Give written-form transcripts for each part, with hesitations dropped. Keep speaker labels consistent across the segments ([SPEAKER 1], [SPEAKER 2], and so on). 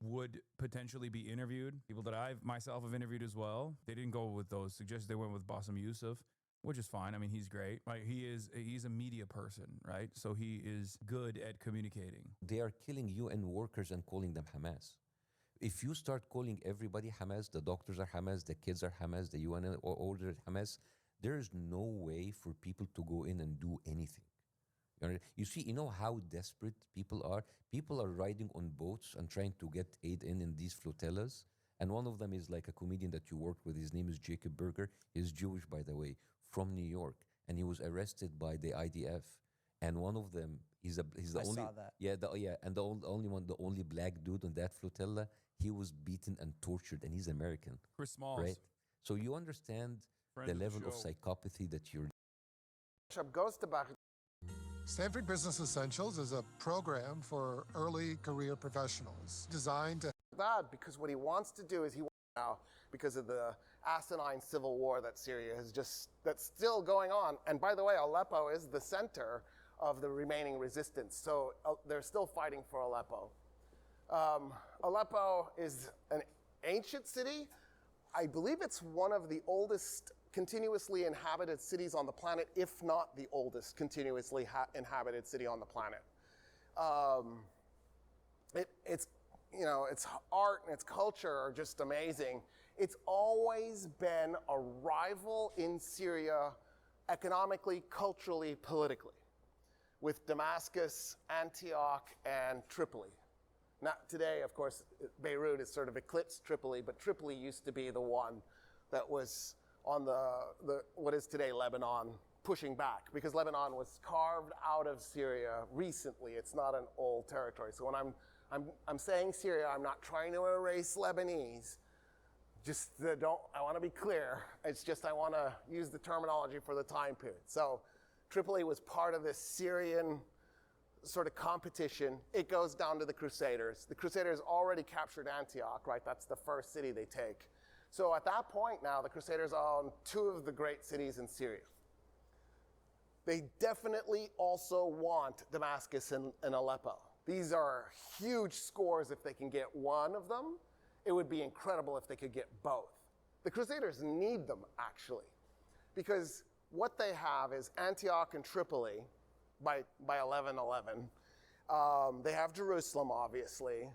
[SPEAKER 1] would potentially be interviewed. People that I myself have interviewed as well. They didn't go with those suggestions. They went with Bassem Youssef, which is fine. I mean, he's great. Right? He's a media person, right? So he is good at communicating.
[SPEAKER 2] They are killing UN workers and calling them Hamas. If you start calling everybody Hamas, the doctors are Hamas, the kids are Hamas, the UN order is Hamas, there is no way for people to go in and do anything. You see, you know how desperate people are? People are riding on boats and trying to get aid in these flotillas. And one of them is like a comedian that you worked with. His name is Jacob Berger. He's Jewish, by the way, from New York. And he was arrested by the IDF. And one of them, he's the only.
[SPEAKER 3] Saw that.
[SPEAKER 2] And the only black dude on that flotilla, he was beaten and tortured, and he's American.
[SPEAKER 1] Chris Smalls.
[SPEAKER 2] Right? So you understand
[SPEAKER 1] Friend
[SPEAKER 2] the
[SPEAKER 1] of the
[SPEAKER 2] level of
[SPEAKER 1] show.
[SPEAKER 2] psychopathy that you're.
[SPEAKER 4] Goes to back.
[SPEAKER 5] Stanford Business Essentials is a program for early career professionals designed to
[SPEAKER 4] That because what he wants to do is now because of the asinine civil war that Syria that's still going on. And by the way, Aleppo is the center of the remaining resistance. So they're still fighting for Aleppo. Aleppo is an ancient city. I believe it's one of the oldest continuously inhabited cities on the planet, if not the oldest continuously inhabited city on the planet. It's its art and its culture are just amazing. It's always been a rival in Syria economically, culturally, politically, with Damascus, Antioch, and Tripoli. Not today, of course, Beirut has sort of eclipsed Tripoli, but Tripoli used to be the one that was on the what is today Lebanon, pushing back, because Lebanon was carved out of Syria recently. It's not an old territory. So when I'm saying Syria, I'm not trying to erase Lebanese. Just I want to be clear. It's just I want to use the terminology for the time period. So Tripoli was part of this Syrian sort of competition. It goes down to the Crusaders. The Crusaders already captured Antioch, right? That's the first city they take. So at that point now, the Crusaders own two of the great cities in Syria. They definitely also want Damascus and Aleppo. These are huge scores if they can get one of them. It would be incredible if they could get both. The Crusaders need them, actually, because what they have is Antioch and Tripoli by 1111. They have Jerusalem, obviously.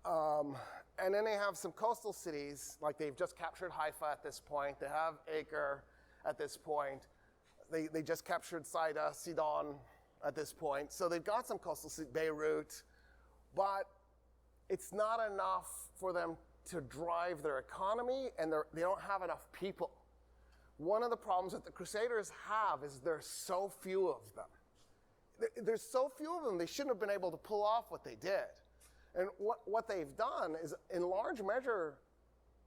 [SPEAKER 4] And then they have some coastal cities, like they've just captured Haifa at this point. They have Acre at this point. They just captured Sidon at this point. So they've got some coastal cities, Beirut, but it's not enough for them to drive their economy, and they don't have enough people. One of the problems that the Crusaders have is there's so few of them. There's so few of them, they shouldn't have been able to pull off what they did. And what they've done is, in large measure,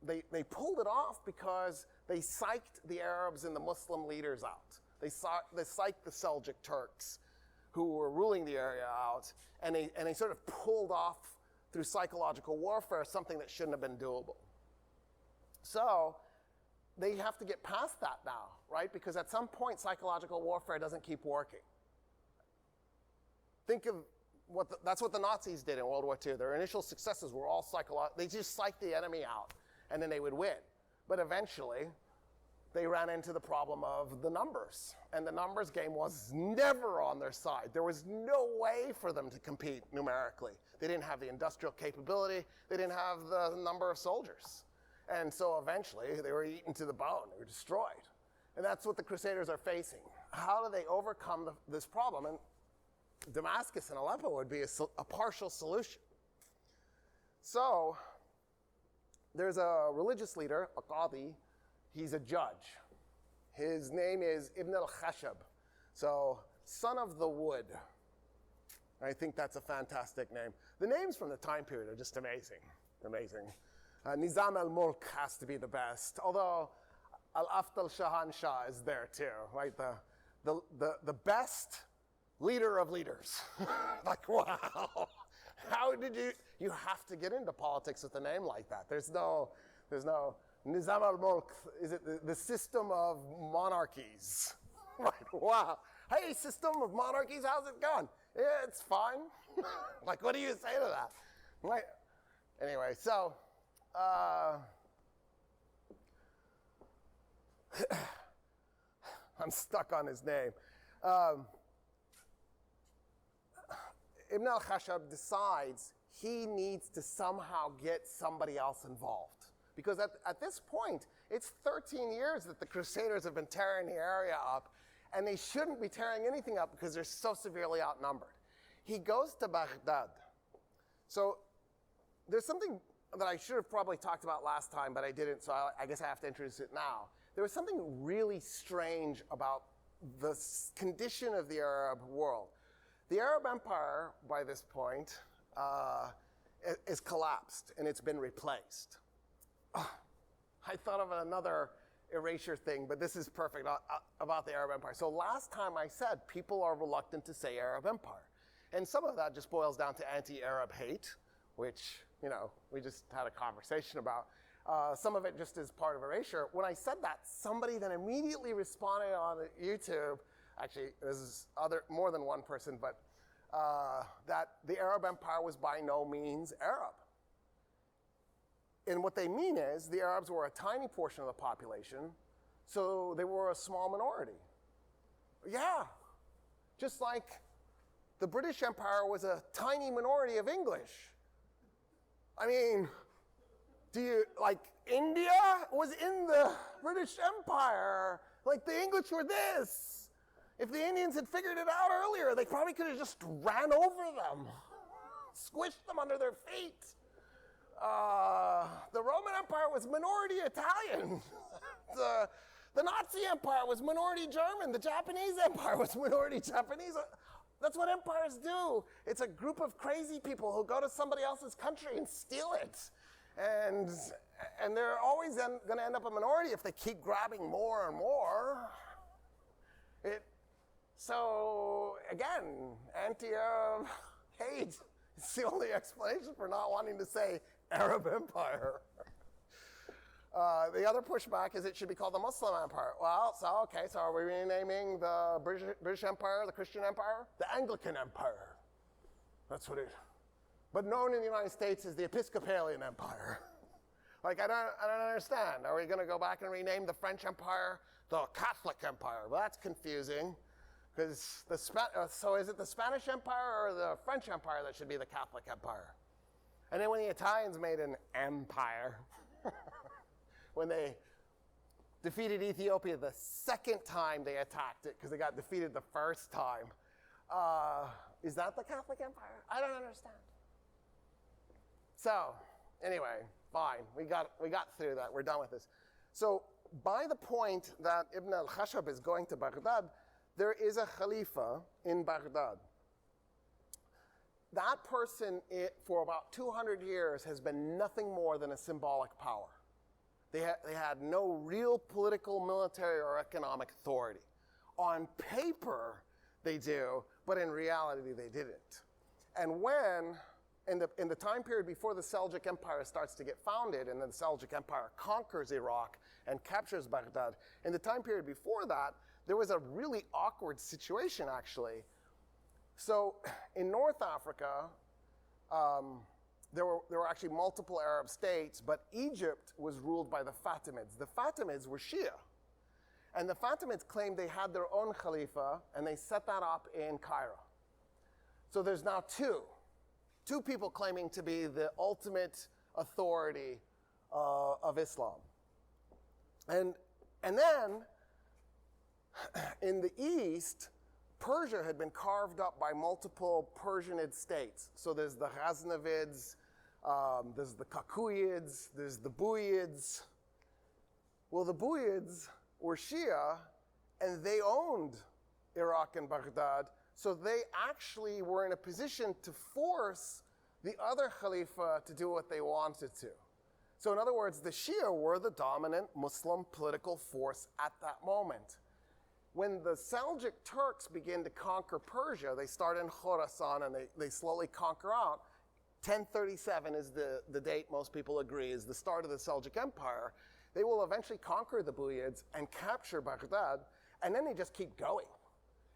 [SPEAKER 4] they pulled it off because they psyched the Arabs and the Muslim leaders out. They psyched the Seljuk Turks who were ruling the area out, and they sort of pulled off through psychological warfare something that shouldn't have been doable. So they have to get past that now, right? Because at some point, psychological warfare doesn't keep working. Think of that's what the Nazis did in World War II. Their initial successes were all psychological. They just psyched the enemy out, and then they would win. But eventually, they ran into the problem of the numbers. And the numbers game was never on their side. There was no way for them to compete numerically. They didn't have the industrial capability. They didn't have the number of soldiers. And so eventually, they were eaten to the bone. They were destroyed. And that's what the Crusaders are facing. How do they overcome this problem? And Damascus and Aleppo would be a partial solution. So there's a religious leader, a qadi. He's a judge. His name is Ibn al-Khashab. So, son of the wood. I think that's a fantastic name. The names from the time period are just amazing. Amazing. Nizam al-Mulk has to be the best. Although Al-Afdal Shahan Shah is there too, right? The best leader of leaders. Like, wow. How did you have to get into politics with a name like that. There's no Nizam al-Mulk, is it the system of monarchies? Like, wow. Hey, system of monarchies, how's it going? Yeah, it's fine. Like, what do you say to that? Like, Anyway, so I'm stuck on his name. Ibn al-Khashab decides he needs to somehow get somebody else involved. Because at this point, it's 13 years that the Crusaders have been tearing the area up, and they shouldn't be tearing anything up because they're so severely outnumbered. He goes to Baghdad. So there's something that I should have probably talked about last time, but I didn't, so I guess I have to introduce it now. There was something really strange about the condition of the Arab world. The Arab Empire, by this point, is collapsed, and it's been replaced. I thought of another erasure thing, but this is perfect about the Arab Empire. So last time I said people are reluctant to say Arab Empire. And some of that just boils down to anti-Arab hate, which, you know, we just had a conversation about. Some of it just is part of erasure. When I said that, somebody then immediately responded on YouTube, actually, this is more than one person, but that the Arab Empire was by no means Arab. And what they mean is the Arabs were a tiny portion of the population, so they were a small minority. Yeah, just like the British Empire was a tiny minority of English. I mean, like India was in the British Empire, like the English were this. If the Indians had figured it out earlier, they probably could have just ran over them, squished them under their feet. The Roman Empire was minority Italian. The Nazi Empire was minority German. The Japanese Empire was minority Japanese. That's what empires do. It's a group of crazy people who go to somebody else's country and steal it. And they're always going to end up a minority if they keep grabbing more and more. So again, anti-Arab hate is the only explanation for not wanting to say Arab Empire. The other pushback is it should be called the Muslim Empire. Well, so are we renaming the British Empire, the Christian Empire? The Anglican Empire. That's what it is. But known in the United States as the Episcopalian Empire. Like, I don't understand. Are we going to go back and rename the French Empire the Catholic Empire? Well, that's confusing. Because so is it the Spanish Empire or the French Empire that should be the Catholic Empire? And then when the Italians made an empire, when they defeated Ethiopia the second time they attacked it, because they got defeated the first time, is that the Catholic Empire? I don't understand. So, anyway, fine. We got through that. We're done with this. So, by the point that Ibn al-Khashab is going to Baghdad, there is a Khalifa in Baghdad. That person, for about 200 years, has been nothing more than a symbolic power. They had no real political, military, or economic authority. On paper, they do, but in reality, they didn't. And when, in the time period before the Seljuk Empire starts to get founded, and then the Seljuk Empire conquers Iraq and captures Baghdad, in the time period before that, there was a really awkward situation, actually. So in North Africa, there were actually multiple Arab states, but Egypt was ruled by the Fatimids. The Fatimids were Shia. And the Fatimids claimed they had their own Khalifa, and they set that up in Cairo. So there's now two people claiming to be the ultimate authority of Islam. And then, in the East, Persia had been carved up by multiple Persianid states. So there's the Ghaznavids, there's the Kakuyids, there's the Buyids. Well, the Buyids were Shia, and they owned Iraq and Baghdad, so they actually were in a position to force the other Khalifa to do what they wanted to. So in other words, the Shia were the dominant Muslim political force at that moment. When the Seljuk Turks begin to conquer Persia, they start in Khorasan and they slowly conquer out. 1037 is the date most people agree is the start of the Seljuk Empire. They will eventually conquer the Buyids and capture Baghdad, and then they just keep going.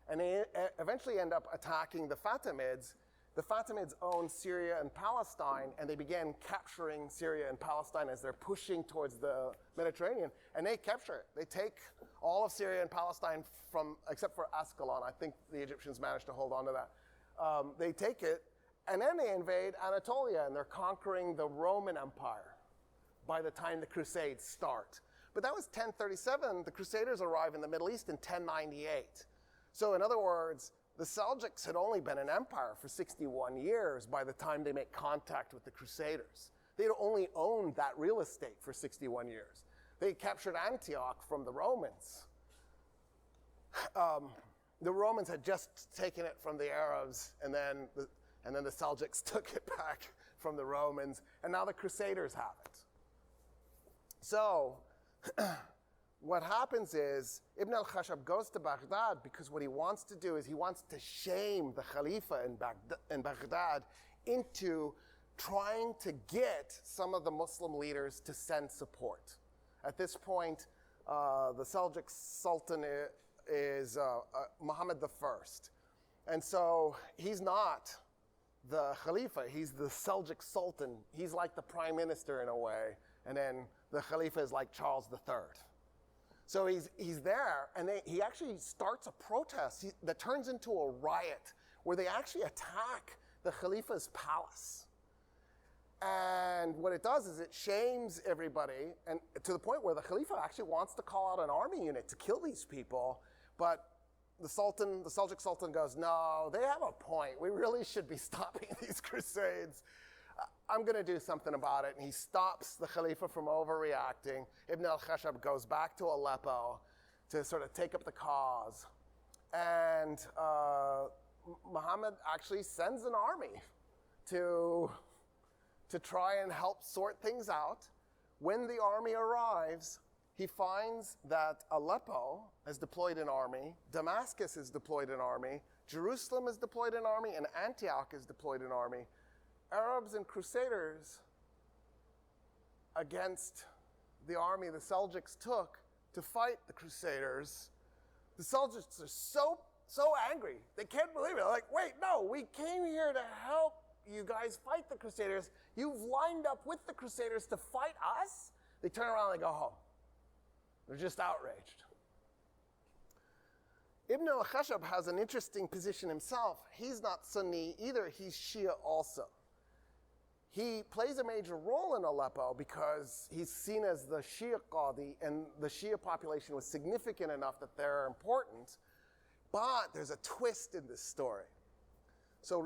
[SPEAKER 4] And they eventually end up attacking the Fatimids. the Fatimids owned Syria and Palestine, and they began capturing Syria and Palestine as they're pushing towards the Mediterranean, and they capture it. They take all of Syria and Palestine except for Ascalon. I think the Egyptians managed to hold on to that. They take it, and then they invade Anatolia, and they're conquering the Roman Empire by the time the Crusades start. But that was 1037. The Crusaders arrive in the Middle East in 1098. So in other words, the Seljuks had only been an empire for 61 years by the time they make contact with the Crusaders. They'd only owned that real estate for 61 years. They captured Antioch from the Romans. The Romans had just taken it from the Arabs, and then the Seljuks took it back from the Romans, and now the Crusaders have it. So what happens is Ibn al-Khashab goes to Baghdad because what he wants to do is he wants to shame the Khalifa in Baghdad into trying to get some of the Muslim leaders to send support. At this point, the Seljuk Sultan is Muhammad I. And so he's not the Khalifa, he's the Seljuk Sultan. He's like the prime minister in a way, and then the Khalifa is like Charles III. So he's there, and he actually starts a protest that turns into a riot where they actually attack the Khalifa's palace. And what it does is it shames everybody, and to the point where the Khalifa actually wants to call out an army unit to kill these people, but the Seljuk Sultan goes, no, they have a point. We really should be stopping these crusades. I'm going to do something about it. And he stops the Khalifa from overreacting. Ibn al-Khashab goes back to Aleppo to sort of take up the cause. And Muhammad actually sends an army to try and help sort things out. When the army arrives, he finds that Aleppo has deployed an army, Damascus has deployed an army, Jerusalem has deployed an army, and Antioch has deployed an army. Arabs and Crusaders against the army the Seljuks took to fight the Crusaders. The Seljuks are so angry. They can't believe it. They're like, wait, no, we came here to help you guys fight the Crusaders. You've lined up with the Crusaders to fight us? They turn around and they go home. They're just outraged. Ibn al-Khashab has an interesting position himself. He's not Sunni either, he's Shia also. He plays a major role in Aleppo because he's seen as the Shia Qadi, and the Shia population was significant enough that they're important. But there's a twist in this story. So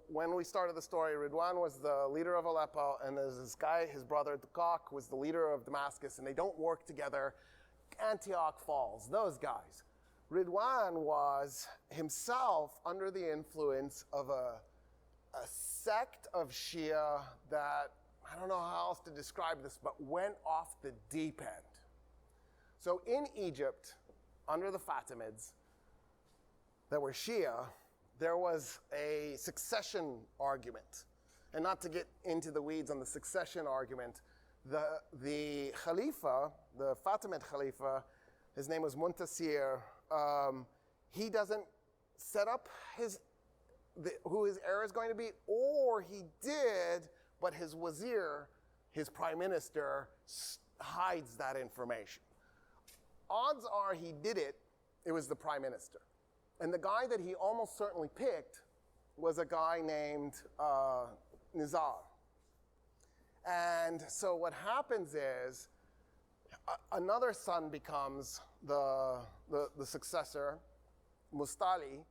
[SPEAKER 4] when we started the story, Ridwan was the leader of Aleppo, and there's this guy, his brother Dukak, was the leader of Damascus, and they don't work together. Antioch falls, those guys. Ridwan was himself under the influence of a sect of Shia that, I don't know how else to describe this, but went off the deep end. So in Egypt, under the Fatimids that were Shia, there was a succession argument. And not to get into the weeds on the succession argument, the Khalifa, the Fatimid Khalifa, his name was Muntasir, he doesn't set up who his heir is going to be, or he did, but his wazir, his prime minister, hides that information. Odds are he did it, it was the prime minister. And the guy that he almost certainly picked was a guy named Nizar. And so what happens is another son becomes the successor, Mustali,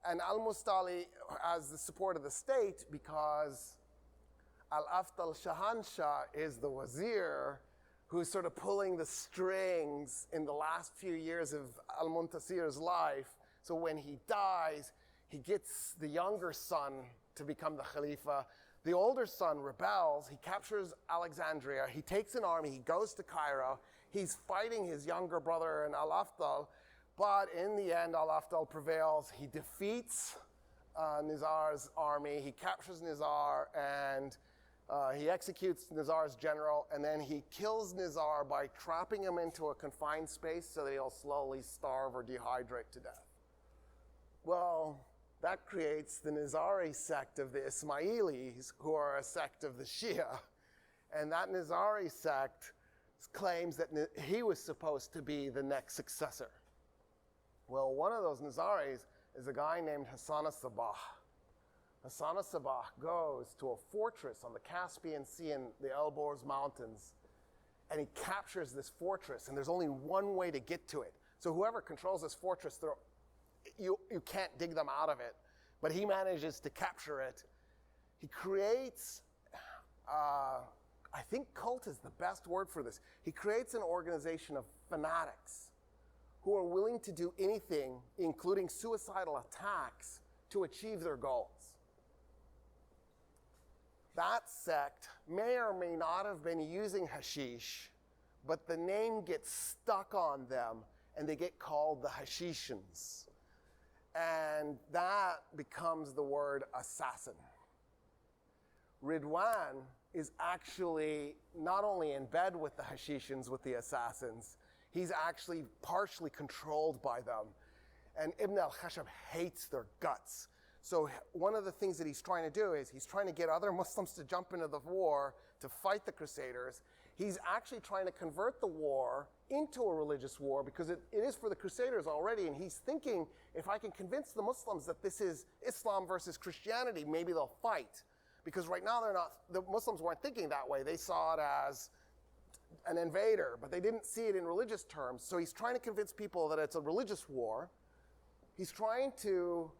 [SPEAKER 4] and al-Mustali has the support of the state because Al-Afdal Shahanshah is the wazir who's sort of pulling the strings in the last few years of al-Muntasir's life. So when he dies, he gets the younger son to become the Khalifa. The older son rebels, he captures Alexandria, he takes an army, he goes to Cairo, he's fighting his younger brother in Al-Afdal, but in the end, Al-Afdal prevails. He defeats Nizar's army, he captures Nizar, and he executes Nizar's general, and then he kills Nizar by trapping him into a confined space so that he'll slowly starve or dehydrate to death. Well, That creates the Nizari sect of the Ismailis, who are a sect of the Shia. And that Nizari sect claims that he was supposed to be the next successor. Well, one of those Nizaris is a guy named Hassan al-Sabah. Hassan al-Sabah goes to a fortress on the Caspian Sea in the Elborz Mountains, and he captures this fortress, and there's only one way to get to it. So whoever controls this fortress, you can't dig them out of it, but he manages to capture it. He creates, I think cult is the best word for this. He creates an organization of fanatics who are willing to do anything, including suicidal attacks, to achieve their goals. That sect may or may not have been using hashish, but the name gets stuck on them and they get called the Hashishans. And that becomes the word assassin. Ridwan is actually not only in bed with the Hashishans, with the assassins, he's actually partially controlled by them. And Ibn al-Khashab hates their guts. So one of the things that he's trying to do is he's trying to get other Muslims to jump into the war to fight the Crusaders. He's actually trying to convert the war into a religious war because it is for the Crusaders already. And he's thinking, if I can convince the Muslims that this is Islam versus Christianity, maybe they'll fight. Because right now the Muslims weren't thinking that way. They saw it as an invader, but they didn't see it in religious terms. So he's trying to convince people that it's a religious war. He's trying to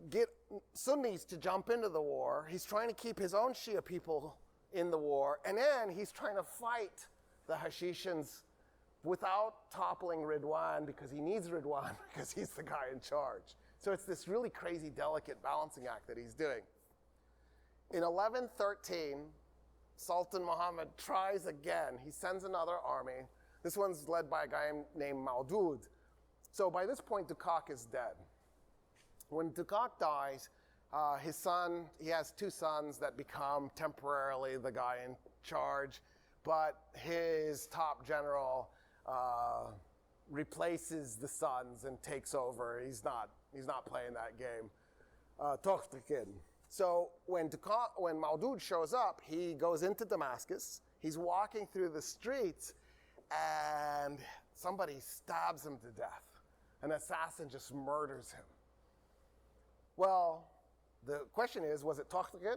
[SPEAKER 4] get Sunnis to jump into the war. He's trying to keep his own Shia people in the war. And then he's trying to fight the Hashishans without toppling Ridwan, because he needs Ridwan because he's the guy in charge. So it's this really crazy, delicate balancing act that he's doing. In 1113, Sultan Muhammad tries again. He sends another army. This one's led by a guy named Maudud. So by this point, Dukak is dead. When Dukak dies, his son, he has two sons that become temporarily the guy in charge, but his top general replaces the sons and takes over. He's not playing that game. Tokhtakin. So when Maudud shows up, he goes into Damascus. He's walking through the streets, and somebody stabs him to death. An assassin just murders him. Well, the question is, was it Tokhtakin?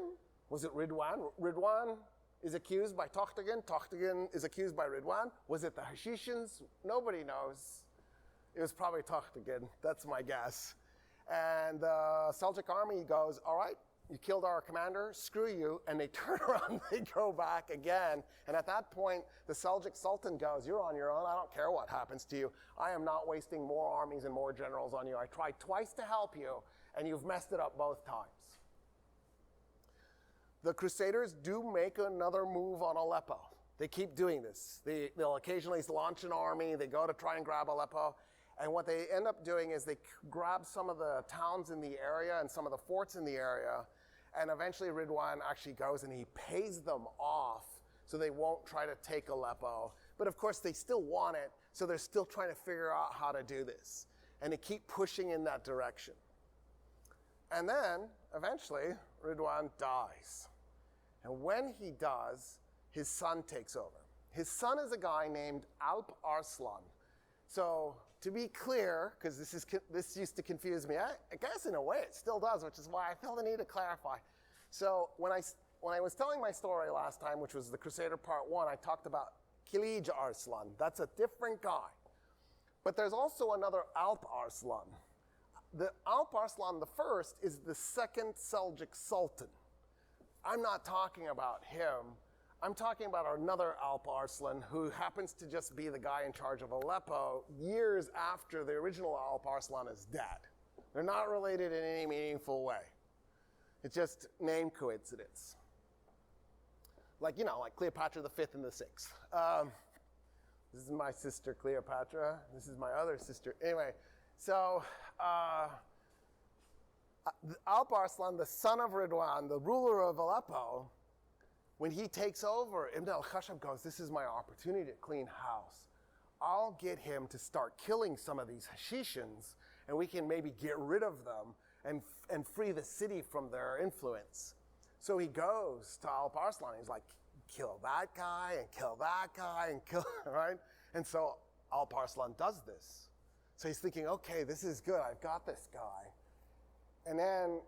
[SPEAKER 4] Was it Ridwan? Ridwan is accused by Tokhtakin. Tokhtakin is accused by Ridwan. Was it the Hashishans? Nobody knows. It was probably Tokhtakin. That's my guess. And the Seljuk army goes, all right, you killed our commander, screw you. And they turn around, they go back again. And at that point, the Seljuk Sultan goes, you're on your own. I don't care what happens to you. I am not wasting more armies and more generals on you. I tried twice to help you, and you've messed it up both times. The Crusaders do make another move on Aleppo. They keep doing this. They'll occasionally launch an army. They go to try and grab Aleppo. And what they end up doing is they grab some of the towns in the area and some of the forts in the area. And eventually Ridwan actually goes and he pays them off so they won't try to take Aleppo. But of course, they still want it. So they're still trying to figure out how to do this. And they keep pushing in that direction. And then eventually Ridwan dies. And when he does, his son takes over. His son is a guy named Alp Arslan. So to be clear, because this used to confuse me, I guess in a way it still does, which is why I feel the need to clarify. So when I was telling my story last time, which was the Crusader Part 1, I talked about Kilij Arslan. That's a different guy. But there's also another Alp Arslan. The Alp Arslan the first is the second Seljuk Sultan. I'm not talking about him. I'm talking about another Alp Arslan who happens to just be the guy in charge of Aleppo years after the original Alp Arslan is dead. They're not related in any meaningful way. It's just name coincidence. Like Cleopatra the Fifth and the Sixth. This is my sister Cleopatra. This is my other sister. Anyway, so Alp Arslan, the son of Ridwan, the ruler of Aleppo, when he takes over, Ibn al-Khashab goes, this is my opportunity to clean house. I'll get him to start killing some of these Hashishans, and we can maybe get rid of them, and free the city from their influence. So he goes to Alp Arslan. He's like, kill that guy and kill that guy and kill, right? And so Alp Arslan does this. So he's thinking, okay, this is good. I've got this guy. And then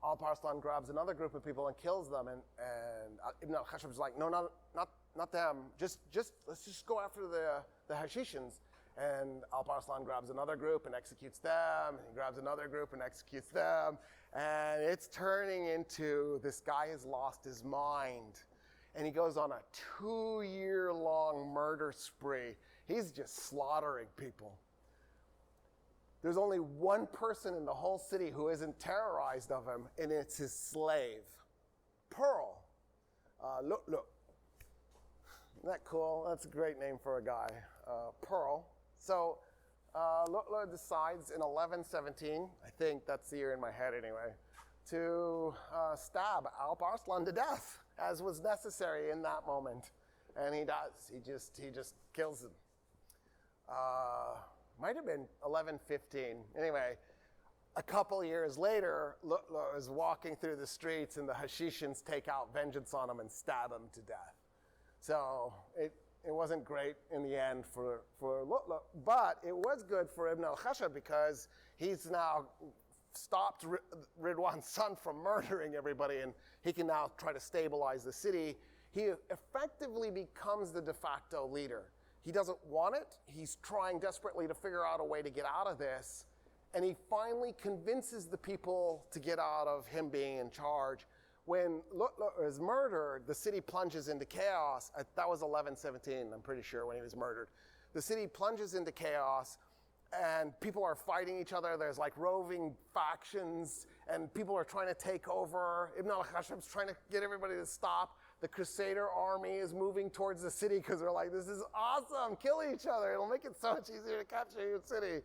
[SPEAKER 4] Alp Arslan grabs another group of people and kills them. And Ibn al-Khashab's like, no, not them. Just let's just go after the Hashishans. And Alp Arslan grabs another group and executes them. And he grabs another group and executes them. And it's turning into this guy has lost his mind. And he goes on a 2-year-long murder spree. He's just slaughtering people. There's only one person in the whole city who isn't terrorized of him, and it's his slave, Pearl. Look. Isn't that cool? That's a great name for a guy, Pearl. So Lu'lu decides in 1117, I think that's the year in my head anyway, to stab Alp Arslan to death, as was necessary in that moment. And he does. He just kills him. Might have been 1115. Anyway, a couple years later, Lu'lu is walking through the streets and the Hashishans take out vengeance on him and stab him to death. So it wasn't great in the end for Lu'lu, but it was good for Ibn al-Khashab because he's now stopped Ridwan's son from murdering everybody, and he can now try to stabilize the city. He effectively becomes the de facto leader. He doesn't want it. He's trying desperately to figure out a way to get out of this. And he finally convinces the people to get out of him being in charge. When Lu'lu is murdered, the city plunges into chaos. That was 1117, I'm pretty sure, when he was murdered. The city plunges into chaos, and people are fighting each other. There's like roving factions, and people are trying to take over. Ibn al-Khashab's trying to get everybody to stop. The Crusader army is moving towards the city because they're like, this is awesome, kill each other. It'll make it so much easier to capture your city.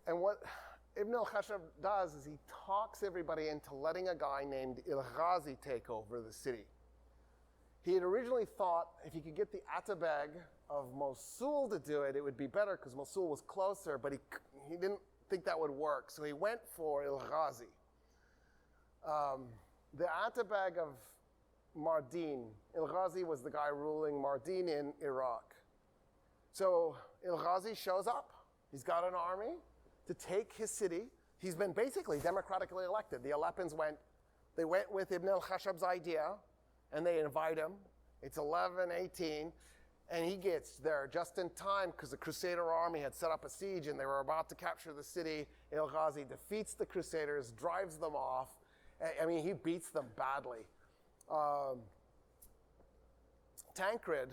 [SPEAKER 4] And what Ibn al-Khashab does is he talks everybody into letting a guy named Ilghazi take over the city. He had originally thought if he could get the Atabeg of Mosul to do it, it would be better because Mosul was closer, but he didn't think that would work. So he went for Ilghazi. The Atabeg of Mardin, Ilghazi was the guy ruling Mardin in Iraq. So Ilghazi shows up. He's got an army to take his city. He's been basically democratically elected. The Aleppans went with Ibn al-Khashab's idea, and they invite him. It's 1118, and he gets there just in time because the Crusader army had set up a siege, and they were about to capture the city. Ilghazi defeats the Crusaders, drives them off. I mean, he beats them badly. Tancred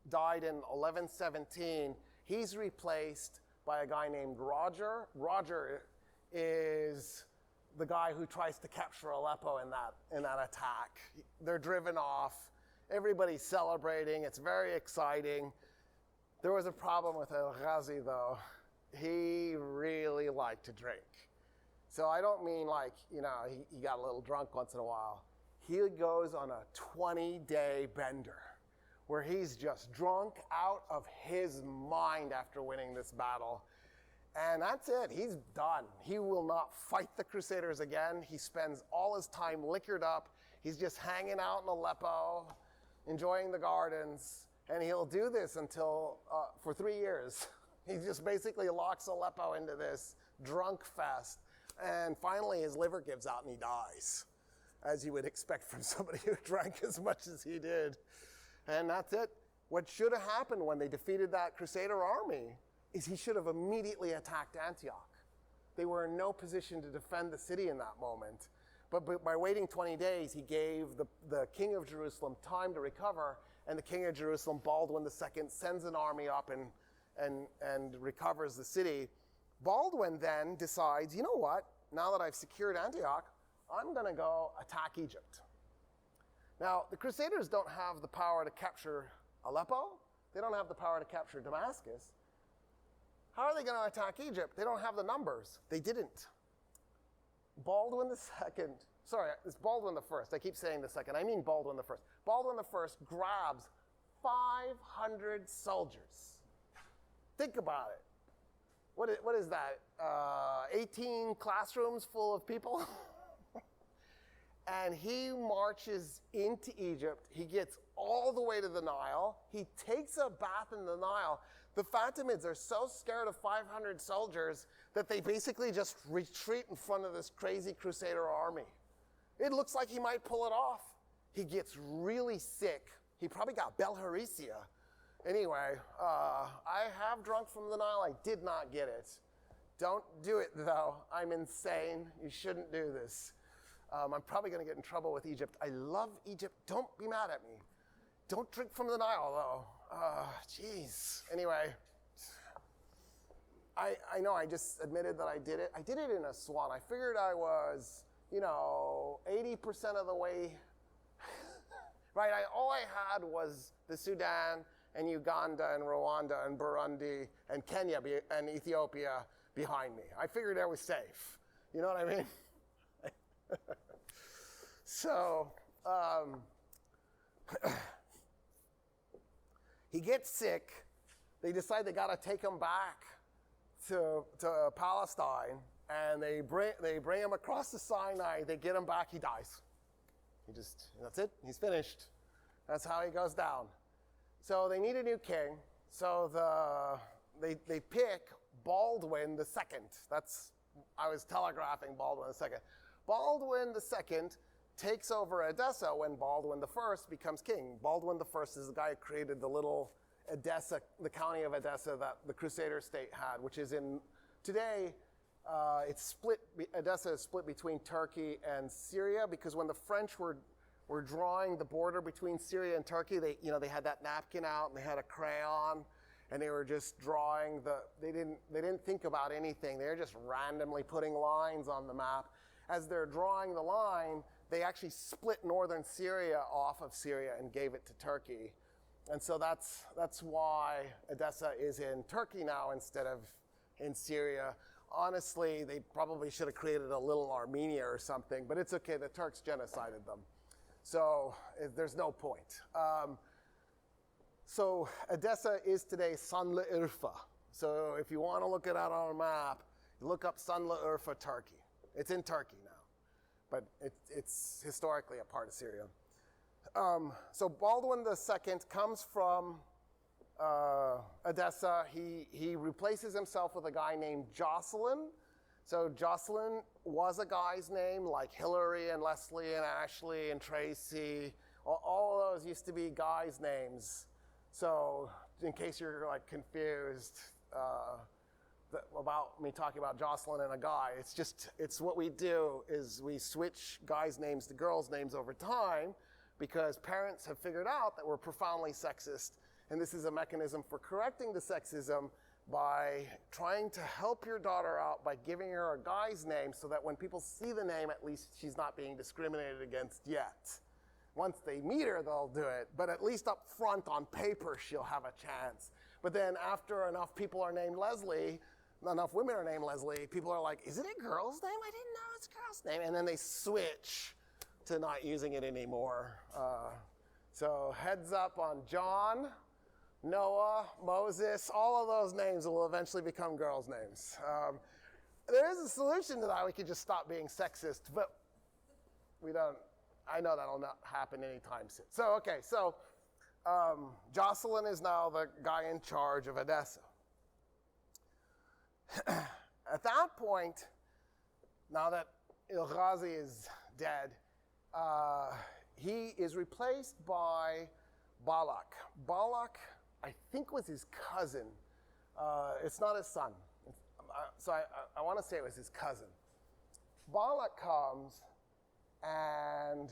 [SPEAKER 4] died in 1117. He's replaced by a guy named Roger. Roger is the guy who tries to capture Aleppo in that attack. They're driven off. Everybody's celebrating. It's very exciting. There was a problem with Ilghazi, though. He really liked to drink. So I don't mean like, he got a little drunk once in a while. He goes on a 20-day bender where he's just drunk out of his mind after winning this battle. And that's it. He's done. He will not fight the Crusaders again. He spends all his time liquored up. He's just hanging out in Aleppo, enjoying the gardens. And he'll do this until, for 3 years. He just basically locks Aleppo into this drunk fest. And finally, his liver gives out and he dies, as you would expect from somebody who drank as much as he did. And that's it. What should have happened when they defeated that Crusader army is he should have immediately attacked Antioch. They were in no position to defend the city in that moment. But by waiting 20 days, he gave the king of Jerusalem time to recover, and the king of Jerusalem, Baldwin II, sends an army up and recovers the city. Baldwin then decides, you know what? Now that I've secured Antioch, I'm going to go attack Egypt. Now, the Crusaders don't have the power to capture Aleppo. They don't have the power to capture Damascus. How are they going to attack Egypt? They don't have the numbers. They didn't. Baldwin II, sorry, it's Baldwin I. I keep saying the second. I mean Baldwin I. Baldwin I grabs 500 soldiers. Think about it. what is that? 18 classrooms full of people? And he marches into Egypt. He gets all the way to the Nile. He takes a bath in the Nile. The Fatimids are so scared of 500 soldiers that they basically just retreat in front of this crazy Crusader army. It looks like he might pull it off. He gets really sick. He probably got bilharzia. Anyway, I have drunk from the Nile. I did not get it. Don't do it, though. I'm insane. You shouldn't do this. I'm probably going to get in trouble with Egypt. I love Egypt. Don't be mad at me. Don't drink from the Nile, though. Jeez. Anyway, I know I just admitted that I did it. I did it in Aswan. I figured I was, 80% of the way. Right? All I had was the Sudan and Uganda and Rwanda and Burundi and Kenya and Ethiopia behind me. I figured I was safe. You know what I mean? So, he gets sick. They decide they got to take him back to Palestine, and they bring him across the Sinai. They get him back. He dies. That's it. He's finished. That's how he goes down. So they need a new king. So they pick Baldwin II. I was telegraphing Baldwin II. Baldwin II takes over Edessa when Baldwin I becomes king. Baldwin I is the guy who created the little Edessa, the county of Edessa that the Crusader state had, which is today, it's split. Edessa is split between Turkey and Syria because when the French were drawing the border between Syria and Turkey, they had that napkin out and they had a crayon and they were just drawing they didn't think about anything. They were just randomly putting lines on the map. As they're drawing the line, they actually split northern Syria off of Syria and gave it to Turkey. And so that's why Edessa is in Turkey now instead of in Syria. Honestly, they probably should have created a little Armenia or something, but it's okay. The Turks genocided them. So there's no point. So Edessa is today Sanlı-Urfa. So if you want to look it out on a map, look up Sanlı-Urfa, Turkey. It's in Turkey now, but it's historically a part of Syria. So Baldwin II comes from Edessa. He replaces himself with a guy named Jocelyn. So Jocelyn was a guy's name, like Hillary and Leslie and Ashley and Tracy. All of those used to be guys' names. So in case you're confused about me talking about Jocelyn and a guy, it's what we do is we switch guys' names to girls' names over time because parents have figured out that we're profoundly sexist. And this is a mechanism for correcting the sexism by trying to help your daughter out by giving her a guy's name so that when people see the name, at least she's not being discriminated against yet. Once they meet her, they'll do it. But at least up front on paper, she'll have a chance. But then after enough people are named Leslie, enough women are named Leslie, people are like, is it a girl's name? I didn't know it's a girl's name. And then they switch to not using it anymore. So heads up on John, Noah, Moses, all of those names will eventually become girls' names. There is a solution to that. We could just stop being sexist, but we don't. I know that'll not happen anytime soon. So Jocelyn is now the guy in charge of Edessa. At that point, now that Il-Ghazi is dead, he is replaced by Balak. Balak, I think, was his cousin. It's not his son. So I want to say it was his cousin. Balak comes, and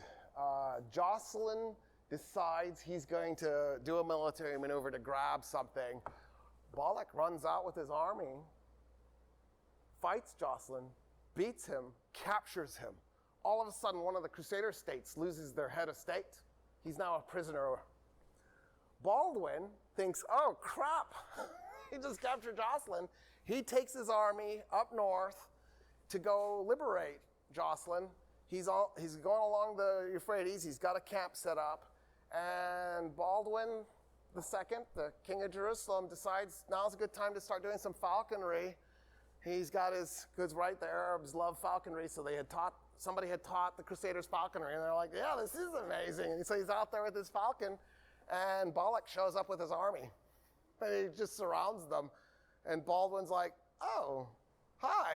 [SPEAKER 4] Jocelyn decides he's going to do a military maneuver to grab something. Balak runs out with his army, fights Jocelyn, beats him, captures him. All of a sudden, one of the Crusader states loses their head of state. He's now a prisoner. Baldwin thinks, oh, crap. He just captured Jocelyn. He takes his army up north to go liberate Jocelyn. He's going along the Euphrates. He's got a camp set up. And Baldwin II, the king of Jerusalem, decides now's a good time to start doing some falconry. He's got his goods right. The Arabs love falconry, so somebody had taught the Crusaders falconry, and they're like, yeah, this is amazing. And so he's out there with his falcon, and Balak shows up with his army. And he just surrounds them. And Baldwin's like, oh, hi.